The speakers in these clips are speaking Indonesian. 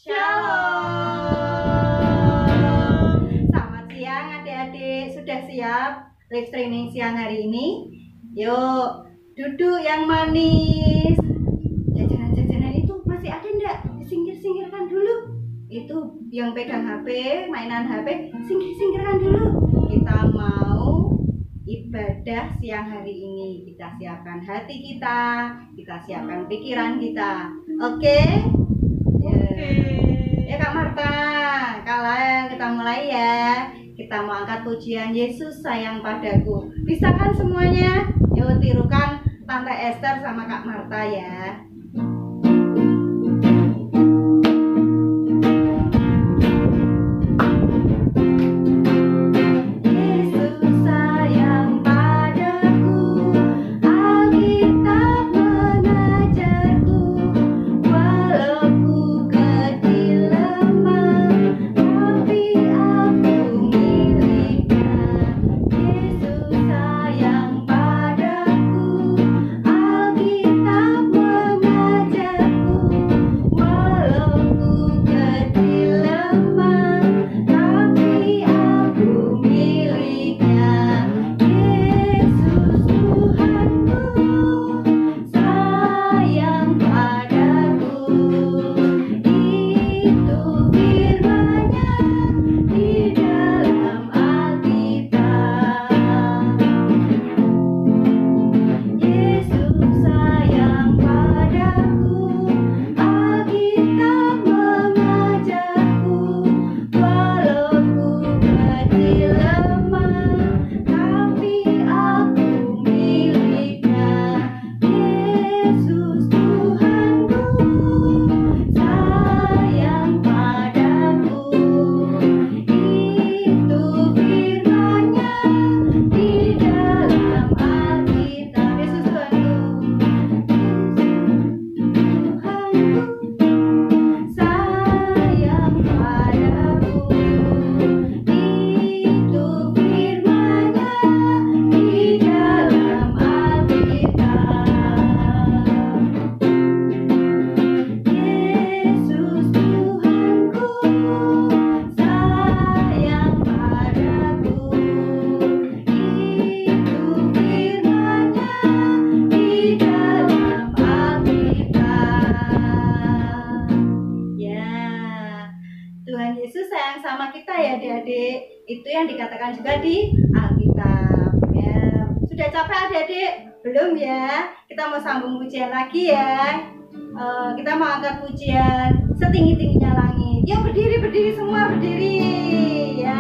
Shalom. Selamat siang adik-adik, sudah siap live streaming siang hari ini? Yuk, duduk yang manis. Jajanan-jajanan itu masih ada enggak? Singkir-singkirkan dulu. Itu yang pegang HP, mainan HP, singkir-singkirkan dulu. Kita mau ibadah siang hari ini. Kita siapkan hati kita siapkan pikiran kita. Oke? Ya Kak Marta, kalian kita mulai ya. Kita mau angkat pujian Yesus sayang padaku. Bisa kan semuanya? Yuk tirukan Tante Esther sama Kak Marta ya. Adik-adik, itu yang dikatakan juga di Alkitab ya. Sudah capek adik-adik? Belum ya? Kita mau sambung pujian lagi ya. Kita mau angkat pujian setinggi-tingginya langit. Yuk berdiri semua, berdiri ya.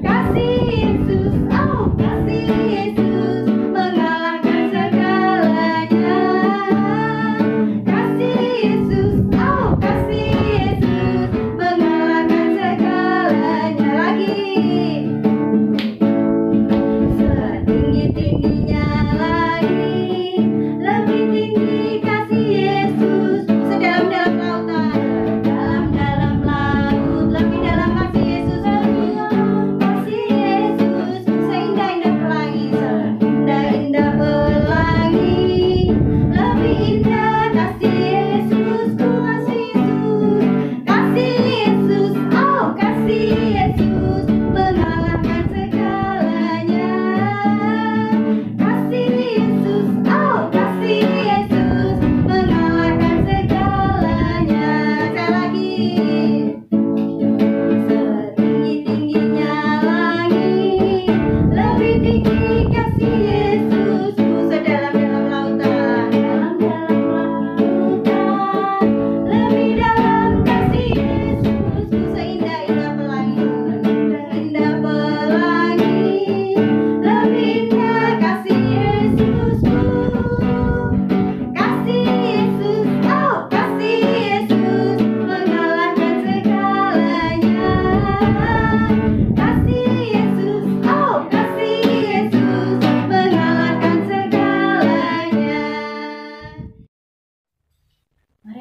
Kasih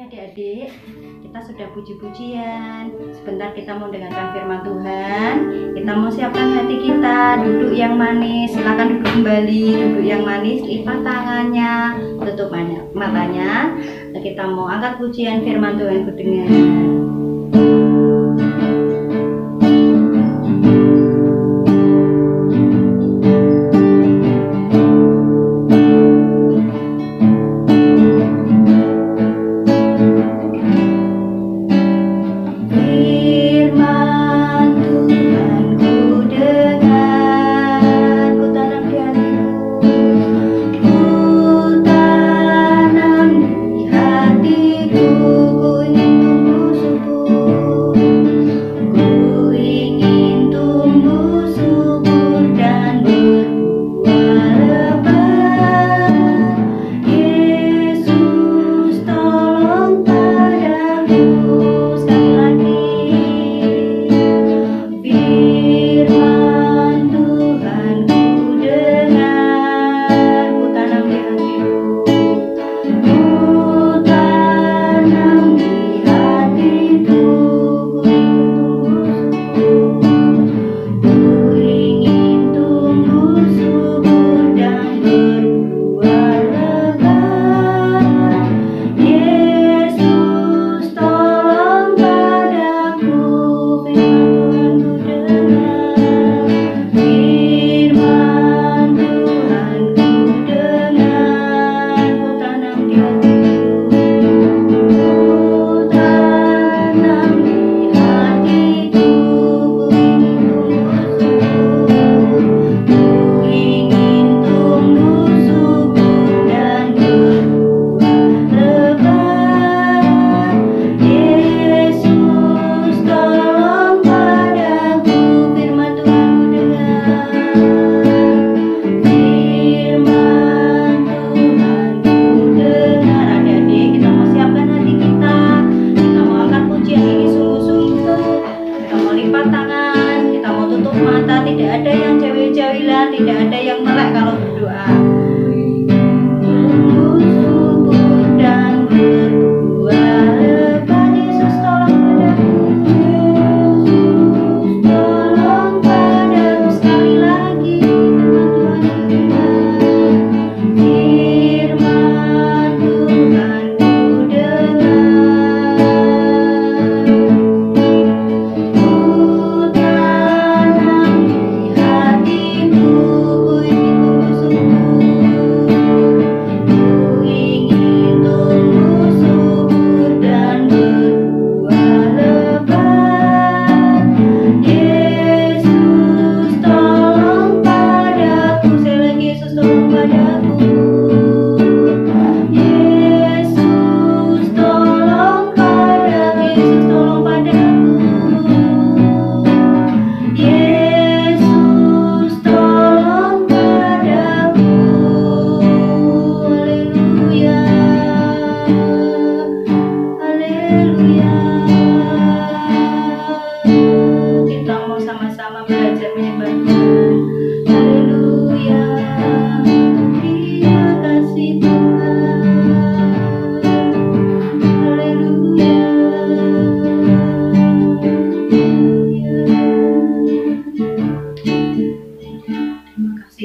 adik-adik, kita sudah puji-pujian. Sebentar kita mau dengarkan firman Tuhan. Kita mau siapkan hati kita, duduk yang manis. Silakan duduk kembali, duduk yang manis. Lipat tangannya, tutup matanya. Dan kita mau angkat pujian firman Tuhan, kudengar. Tidak ada yang melek kalau berdoa. Subur dan berbuah lebat, Yesus tolong padaku. Yesus tolong padaku. Sekali lagi firman Tuhan ku dengar. Ku tanam di hatiku.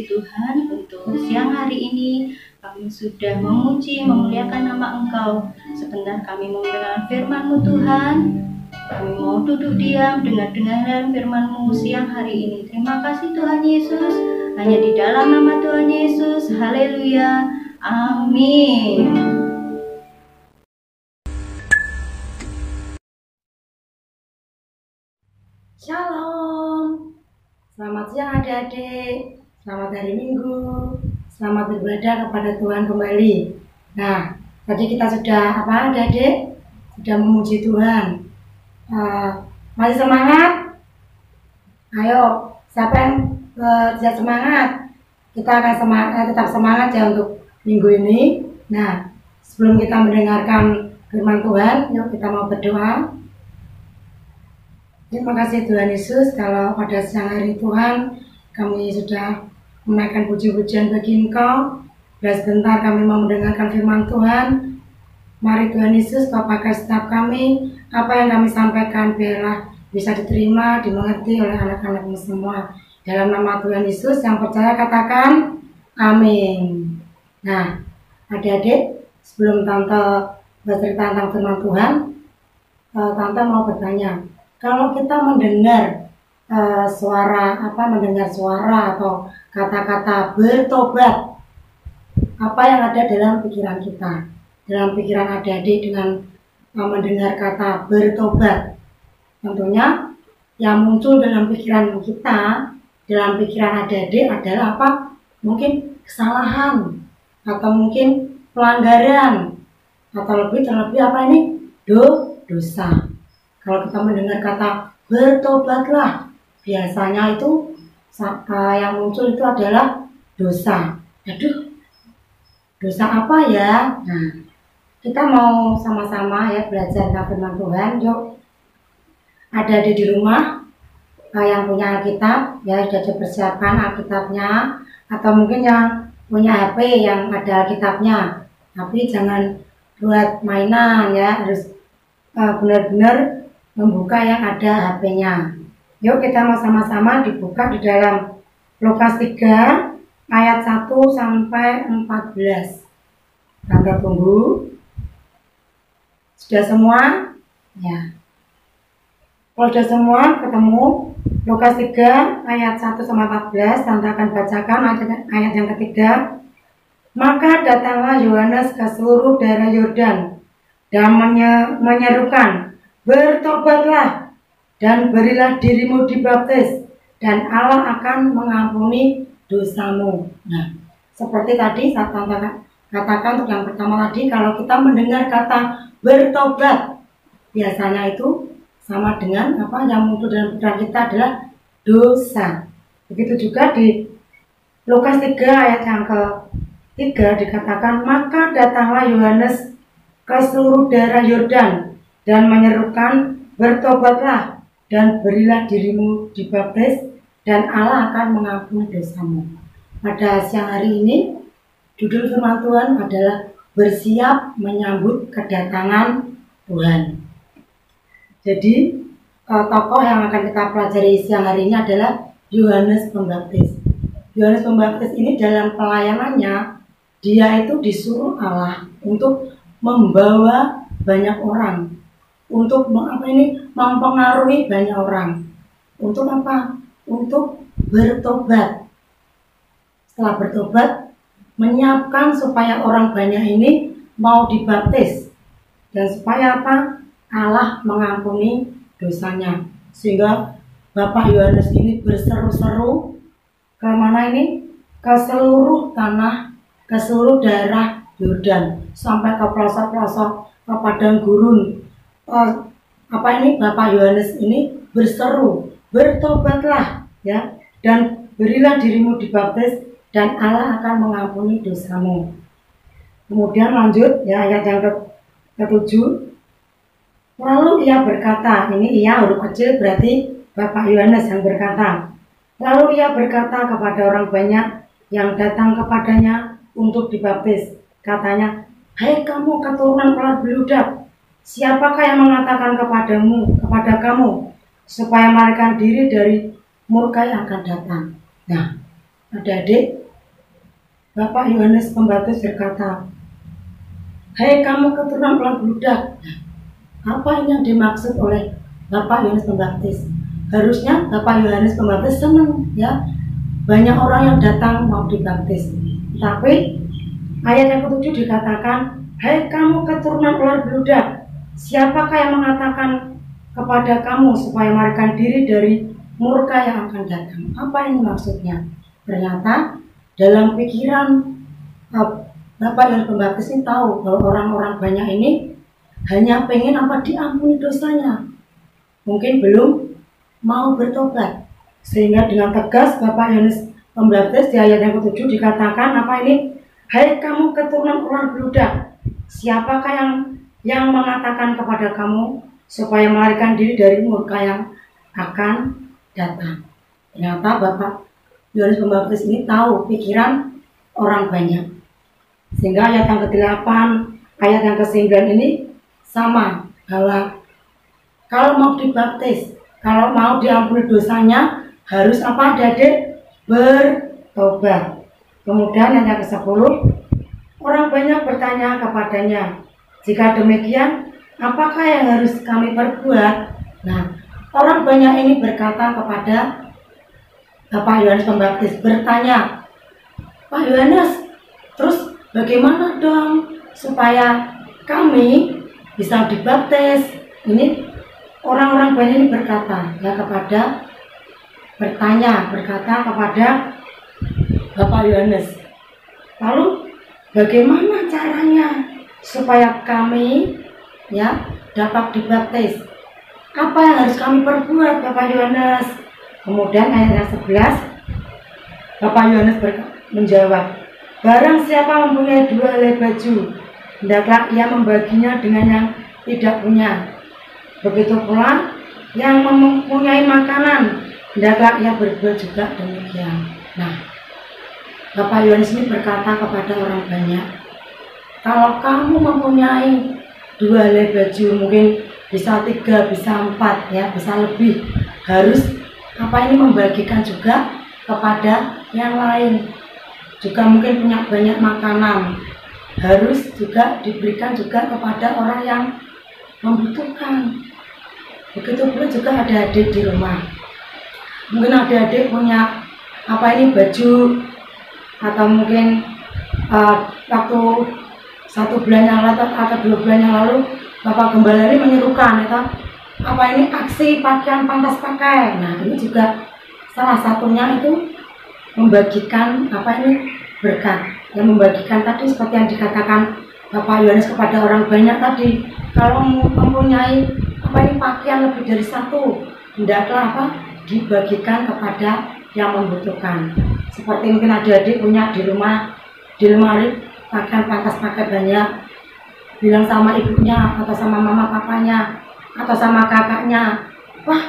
Tuhan, untuk siang hari ini kami sudah memuji, memuliakan nama Engkau. Sebentar kami mau mendengar firman-Mu Tuhan. Kami mau duduk diam, dengar firman-Mu siang hari ini. Terima kasih Tuhan Yesus. Hanya di dalam nama Tuhan Yesus. Haleluya. Amin. Shalom. Selamat siang adik-adik. Selamat hari Minggu, selamat beribadah kepada Tuhan kembali. Nah, tadi kita sudah adik? Sudah memuji Tuhan. Masih semangat? Ayo, siapa yang tidak semangat? Kita akan tetap semangat ya untuk minggu ini. Nah, sebelum kita mendengarkan firman Tuhan, yuk kita mau berdoa. Terima kasih Tuhan Yesus, kalau pada siang hari Tuhan kami sudah menaikkan puji-pujian bagi Engkau. Dan sebentar kami mau mendengarkan firman Tuhan. Mari Tuhan Yesus pakai setiap kami, apa yang kami sampaikan biarlah bisa diterima, dimengerti oleh anak-anakmu semua. Dalam nama Tuhan Yesus yang percaya katakan amin. Nah, adik-adik, sebelum Tante bercerita tentang firman Tuhan, Tante mau bertanya, kalau kita mendengar mendengar suara atau kata-kata bertobat, apa yang ada dalam pikiran kita, dalam pikiran adik-adik dengan mendengar kata bertobat? Tentunya yang muncul dalam pikiran kita, dalam pikiran adik-adik adalah apa? Mungkin kesalahan, atau mungkin pelanggaran, atau terlebih apa ini? Dosa. Kalau kita mendengar kata bertobatlah, biasanya itu yang muncul itu adalah dosa. Aduh, dosa apa ya? Nah, kita mau sama-sama ya belajar tentang firman Tuhan. Yuk, ada di rumah yang punya Alkitab, ya sudah dipersiapkan Alkitabnya, atau mungkin yang punya HP yang ada Alkitabnya. Tapi jangan buat mainan ya, harus benar-benar membuka yang ada HP-nya. Yuk kita mau sama-sama dibuka di dalam Lukas 3 ayat 1 sampai 14. Tante tunggu. Sudah semua? Ya. Kalau sudah semua ketemu Lukas 3 ayat 1 sampai 14, Tante akan bacakan ayat yang ketiga. Maka datanglah Yohanes ke seluruh daerah Yordan dan menyerukan, bertobatlah dan berilah dirimu dibaptis, dan Allah akan mengampuni dosamu. Nah, seperti tadi saat Tante katakan untuk yang pertama tadi, kalau kita mendengar kata bertobat, biasanya itu sama dengan apa yang muncul dalam pikiran kita adalah dosa. Begitu juga di Lukas 3 ayat yang ke-3 dikatakan, maka datanglah Yohanes ke seluruh daerah Yordan dan menyerukan, bertobatlah dan berilah dirimu dibaptis, dan Allah akan mengampuni dosamu. Pada siang hari ini, judul firman Tuhan adalah bersiap menyambut kedatangan Tuhan. Jadi tokoh yang akan kita pelajari siang hari ini adalah Yohanes Pembaptis. Yohanes Pembaptis ini dalam pelayanannya, dia itu disuruh Allah untuk membawa banyak orang, untuk mempengaruhi banyak orang. Untuk apa? Untuk bertobat. Setelah bertobat, menyiapkan supaya orang banyak ini mau dibaptis, dan supaya apa? Allah mengampuni dosanya. Sehingga Bapak Yohanes ini berseru-seru ke mana ini? Ke seluruh tanah, ke seluruh daerah Yordan, sampai ke pelosok-pelosok, ke padang gurun. Bapak Yohanes ini berseru, bertobatlah ya, dan berilah dirimu dibaptis, dan Allah akan mengampuni dosamu. Kemudian lanjut ya, ayat yang ke-7. Lalu ia berkata, ini ia huruf kecil berarti Bapak Yohanes yang berkata. Lalu ia berkata kepada orang banyak yang datang kepadanya untuk dibaptis. Katanya, hai kamu keturunan ular beludak, siapakah yang mengatakan kepada kamu supaya melarikan diri dari murka yang akan datang? Nah, adik-adik, Bapak Yohanes Pembaptis berkata, hai kamu keturunan ular beludak. Apa yang dimaksud oleh Bapak Yohanes Pembaptis? Harusnya Bapak Yohanes Pembaptis senang ya, banyak orang yang datang mau dibaptis. Tapi ayat yang ke-7 dikatakan, hai kamu keturunan ular beludak, siapakah yang mengatakan kepada kamu supaya melarikan diri dari murka yang akan datang? Apa ini maksudnya? Ternyata dalam pikiran Bapak Yohanes Pembaptis ini tahu bahwa orang-orang banyak ini hanya pengen diampuni dosanya, mungkin belum mau bertobat. Sehingga dengan tegas Bapak Yohanes Pembaptis di ayat yang ke-7 dikatakan hai kamu keturunan ular beludak, siapakah yang mengatakan kepada kamu supaya melarikan diri dari murka yang akan datang? Ternyata Bapak Yohanes Pembaptis ini tahu pikiran orang banyak. Sehingga ayat yang ke-8, ayat yang ke-9 ini sama, bahwa kalau mau dibaptis, kalau mau diampuni dosanya, harus apa adik-adik? Bertobat. Kemudian yang ke-10, orang banyak bertanya kepadanya, jika demikian, apakah yang harus kami perbuat? Nah, orang banyak ini berkata kepada Bapak Yohanes Pembaptis, bertanya, Pak Yohanes, terus bagaimana dong supaya kami bisa dibaptis? Ini orang-orang banyak ini berkata berkata kepada Bapak Yohanes. Lalu bagaimana caranya supaya kami dapat dibaptis? Apa yang harus kami perbuat, Bapak Yohanes? Kemudian ayat yang 11, Bapak Yohanes menjawab, barang siapa mempunyai 2 helai baju, hendaklah ia membaginya dengan yang tidak punya. Begitu pula yang mempunyai makanan, hendaklah ia berbuat juga demikian. Nah, Bapak Yohanes ini berkata kepada orang banyak, kalau kamu mempunyai 2 helai baju, mungkin bisa 3, bisa 4, bisa lebih, harus membagikan juga kepada yang lain. Juga mungkin punya banyak makanan, harus juga diberikan juga kepada orang yang membutuhkan. Begitu pula juga adik-adik di rumah. Mungkin adik-adik punya baju, atau mungkin waktu 1 bulan yang lalu atau 2 bulan yang lalu Bapak Gembala ini menyerukan aksi pakaian pantas pakai. Nah, ini juga salah satunya itu membagikan berkat. Yang membagikan tadi seperti yang dikatakan Bapak Yohanes kepada orang banyak tadi, kalau mempunyai pakaian lebih dari 1, hendaklah dibagikan kepada yang membutuhkan. Seperti mungkin adik-adik punya di lemari pakaian pantas pakai banyak, bilang sama ibunya atau sama mama papanya atau sama kakaknya, wah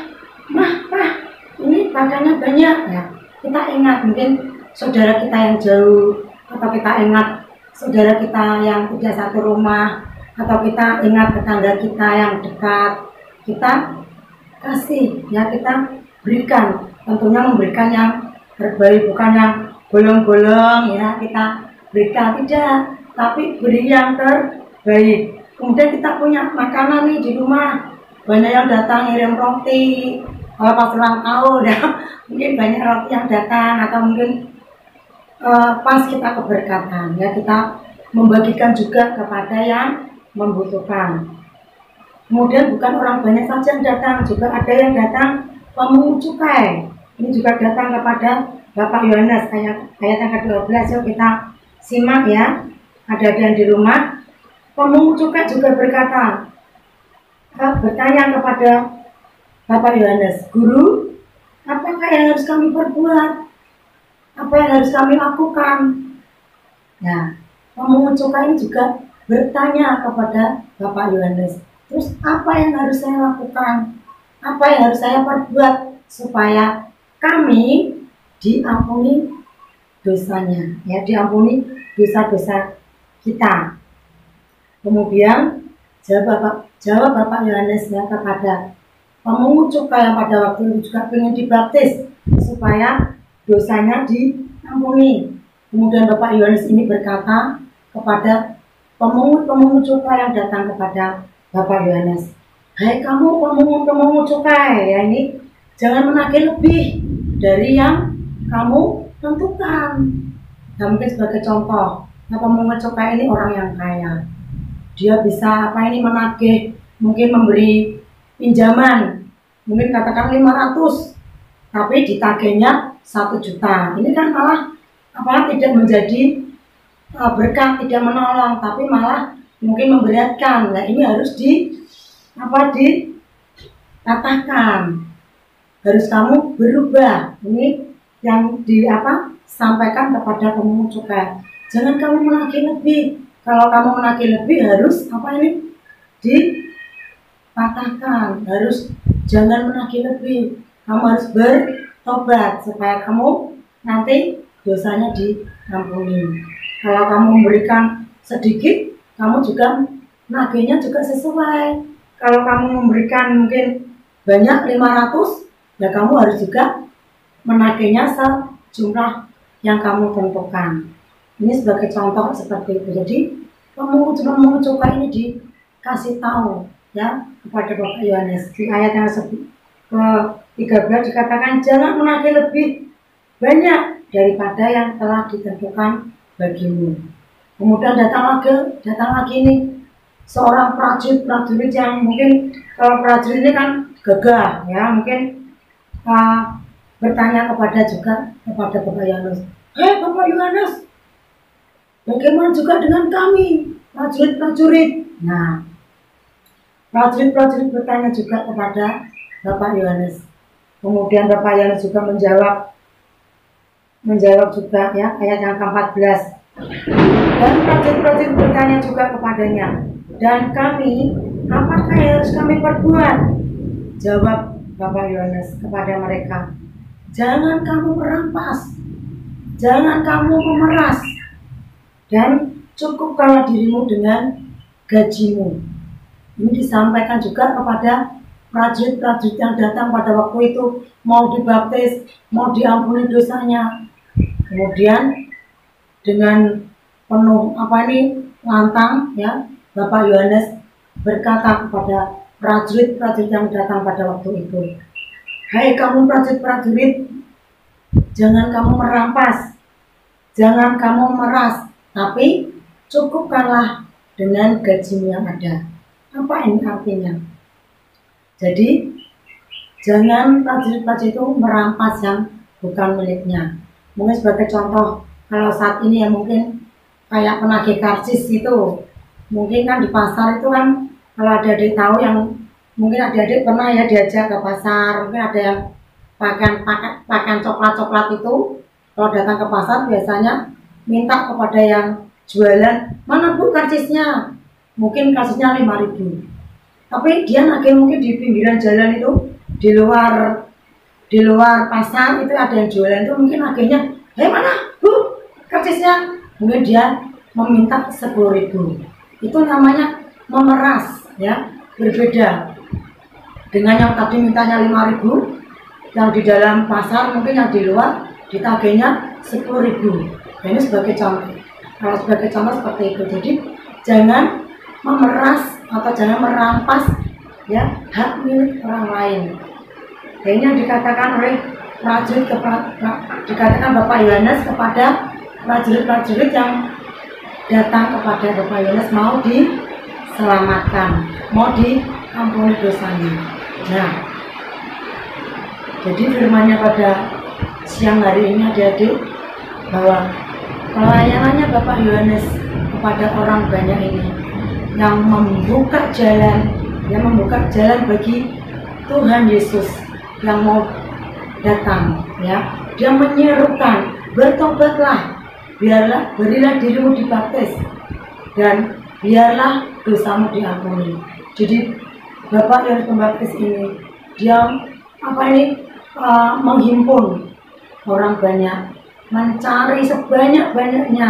ini pakaiannya banyak ya. Kita ingat mungkin saudara kita yang jauh, atau kita ingat saudara kita yang tidak satu rumah, atau kita ingat tetangga kita yang dekat, kita kasih kita berikan. Tentunya memberikan yang terbaik, bukan yang bolong-bolong kita berikan, tidak, tapi beri yang terbaik. Kemudian kita punya makanan nih di rumah, banyak yang datang ngirim roti, kalau pas ulang tahun mungkin banyak roti yang datang, atau mungkin pas kita keberkatan kita membagikan juga kepada yang membutuhkan. Kemudian bukan orang banyak saja yang datang, juga ada yang datang pemungut cukai. Ini juga datang kepada Bapak Yohanes. Ayat yang ke-12, yuk kita simak ya. Ada yang di rumah. Pemungut cukai juga berkata, bertanya kepada Bapak Yohanes, Guru, apakah yang harus kami perbuat? Apa yang harus kami lakukan? Nah, pemungut cukai ini juga bertanya kepada Bapak Yohanes, terus apa yang harus saya lakukan? Apa yang harus saya perbuat supaya kami diampuni dosanya, diampuni dosa-dosa kita? Kemudian jawab Bapak Yohanes kepada pemungut cukai yang pada waktu itu juga ingin dibaptis supaya dosanya diampuni. Kemudian Bapak Yohanes ini berkata kepada pemungut cukai yang datang kepada Bapak Yohanes, hai kamu pemungut cukai, ini jangan menagih lebih dari yang kamu tentukan. Dan mungkin sebagai contoh, pemungut cukai ini orang yang kaya, dia bisa menagih, mungkin memberi pinjaman, mungkin katakan 500, tapi ditagihnya 1 juta. Ini kan malah tidak menjadi berkat, tidak menolong, tapi malah mungkin memberatkan. Nah, ini harus dikatakan, harus kamu berubah. Ini yang sampaikan kepada pemungut cukai. Jangan kamu menagih lebih. Kalau kamu menagih lebih harus dikatakan, harus jangan menagih lebih. Kamu harus bertobat supaya kamu nanti dosanya diampuni. Kalau kamu memberikan sedikit, kamu juga nagihnya juga sesuai. Kalau kamu memberikan mungkin banyak 500, ya kamu harus juga menagihnya sejumlah yang kamu tentukan. Ini sebagai contoh seperti itu. Jadi pemungut cukai ini dikasih tahu ya kepada Bapak Yohanes di ayat yang ke-13 dikatakan jangan menagih lebih banyak daripada yang telah ditentukan bagimu. Kemudian datang lagi ini seorang prajurit yang mungkin kalau prajurit ini kan gagah ya, mungkin bertanya kepada Bapak Yohanes, Bapak Yohanes, bagaimana juga dengan kami prajurit-prajurit? Nah, prajurit-prajurit bertanya juga kepada Bapak Yohanes. Kemudian Bapak Yohanes juga menjawab juga ya ayat yang ke-14. Dan prajurit-prajurit bertanya juga kepadanya, dan kami, apakah yang harus kami perbuat? Jawab Bapak Yohanes kepada mereka, jangan kamu merampas, jangan kamu memeras, dan cukupkanlah dirimu dengan gajimu. Ini disampaikan juga kepada prajurit-prajurit yang datang pada waktu itu mau dibaptis, mau diampuni dosanya. Kemudian dengan penuh lantang ya, Bapak Yohanes berkata kepada prajurit-prajurit yang datang pada waktu itu, hai kamu prajurit-prajurit, jangan kamu merampas, jangan kamu memeras, tapi cukupkanlah dengan gajimu yang ada. Apa ini artinya? Jadi jangan prajurit-prajurit itu merampas yang bukan miliknya. Mungkin sebagai contoh, kalau saat ini ya mungkin kayak penagih karcis itu, mungkin kan di pasar itu kan kalau adik-adik tahu yang mungkin adik-adik pernah ya diajak ke pasar, mungkin ada yang pakaian coklat-coklat itu, kalau datang ke pasar biasanya minta kepada yang jualan, mana bu karcisnya? Mungkin karcisnya 5.000. Tapi dia nagih mungkin di pinggiran jalan itu, di luar pasar itu ada yang jualan itu mungkin nagihnya, mana bu karcisnya? Mungkin dia meminta 10.000. Itu namanya memeras ya, berbeda dengan yang tadi mintanya 5.000, yang di dalam pasar mungkin yang di luar ditagihnya 10.000. Ini sebagai contoh. Kalau sebagai contoh seperti itu. Jadi jangan memeras atau jangan merampas ya hak milik orang lain. Dan ini yang dikatakan oleh dikatakan Bapak Yohanes kepada prajurit-prajurit yang datang kepada Bapak Yohanes mau diselamatkan, mau diampuni dosanya. Nah, jadi firman-Nya pada siang hari ini adik-adik bahwa pelayanannya Bapak Yohanes kepada orang banyak ini yang membuka jalan bagi Tuhan Yesus yang mau datang ya. Dia menyerukan, bertobatlah, berilah dirimu dibaptis dan biarlah dosamu diampuni. Jadi Bapak Yohanes Pembaptis ini dia menghimpun orang banyak, mencari sebanyak-banyaknya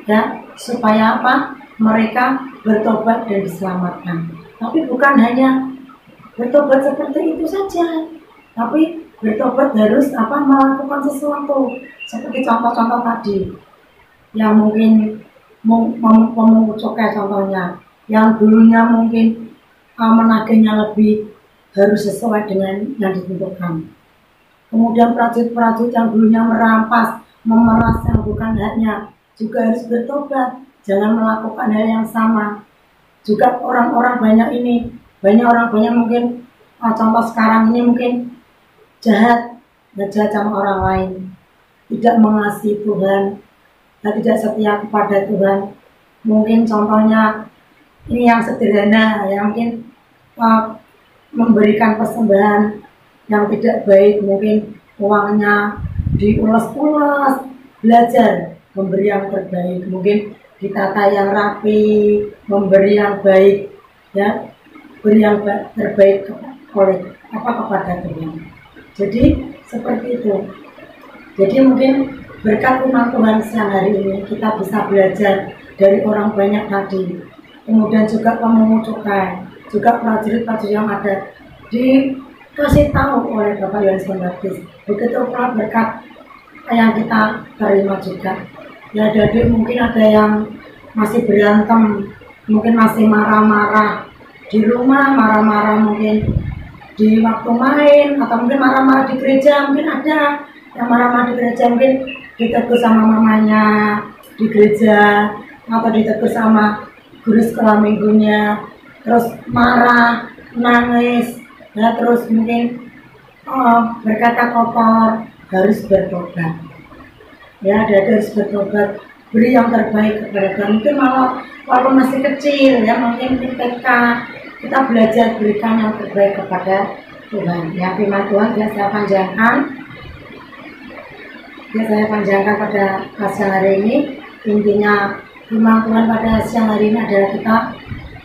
ya supaya mereka bertobat dan diselamatkan. Tapi bukan hanya bertobat seperti itu saja, tapi bertobat harus melakukan sesuatu seperti contoh-contoh tadi yang mungkin memungut cukai contohnya, yang dulunya mungkin menagihnya lebih harus sesuai dengan yang ditentukan. Kemudian prajurit-prajurit yang dulunya merampas, memeras yang bukan haknya juga harus bertobat, jangan melakukan hal yang sama. Juga orang-orang banyak mungkin contoh sekarang ini mungkin jahat sama orang lain, tidak mengasihi Tuhan dan tidak setia kepada Tuhan. Mungkin contohnya ini yang sederhana ya, mungkin memberikan persembahan yang tidak baik, mungkin uangnya diulas-ulas, belajar memberi yang terbaik, mungkin ditata yang rapi, memberi yang baik ya, beri yang terbaik kepada Tuhan. Jadi seperti itu. Jadi mungkin berkat firman Tuhan siang hari ini kita bisa belajar dari orang banyak tadi kemudian juga pemungut cukai, juga prajurit-prajurit yang ada, dikasih tahu oleh Bapak Yohanes Pembaptis. Begitu pula berkat yang kita terima juga. Ya, jadi mungkin ada yang masih berantem, mungkin masih marah-marah di rumah, marah-marah mungkin di waktu main, atau mungkin marah-marah di gereja. Mungkin ada yang marah-marah di gereja, mungkin ditegur sama mamanya di gereja, atau ditegur sama guru sekolah minggunya, terus marah, nangis, ya, terus mungkin berkata kotor. Harus bertobat, ya, harus bertobat, beri yang terbaik kepada Tuhan. Mungkin malah walaupun masih kecil, ya, mungkin TK, kita belajar berikan yang terbaik kepada Tuhan. Ya, firman Tuhan ya saya panjangkan pada siang hari ini. Intinya firman Tuhan pada siang hari ini adalah kita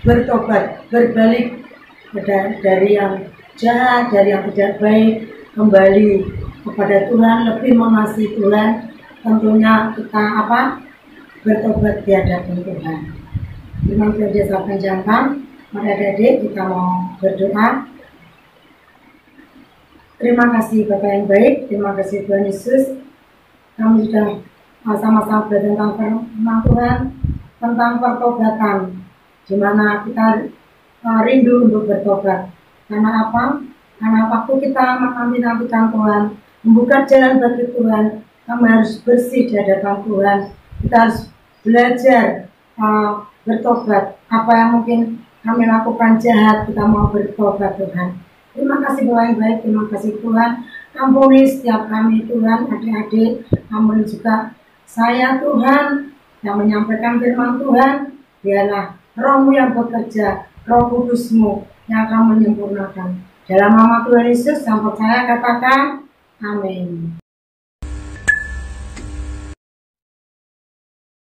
bertobat, berbalik dari yang jahat, dari yang tidak baik, kembali kepada Tuhan, lebih mengasihi Tuhan. Tentunya kita bertobat di hadapan Tuhan. Firman Tuhan saya panjangkan. Mari adik-adik kita mau berdoa. Terima kasih Bapak yang baik, terima kasih Tuhan Yesus. Kami sudah sama-sama belajar tentang firman Tuhan, tentang pertobatan, di mana kita rindu untuk bertobat. Karena apa? Karena waktu kita menantikan Tuhan, membuka jalan bagi Tuhan, kami harus bersih di hadapan Tuhan. Kita harus belajar bertobat. Apa yang mungkin kami lakukan jahat, kita mau bertobat Tuhan. Terima kasih Bapak yang baik, terima kasih Tuhan. Ampuni setiap kami Tuhan, adik-adik, ampuni juga saya Tuhan yang menyampaikan firman Tuhan. Biarlah Roh-Mu yang bekerja, Roh Kudus-Mu yang akan menyempurnakan. Dalam nama Tuhan Yesus, sampai saya katakan, amin.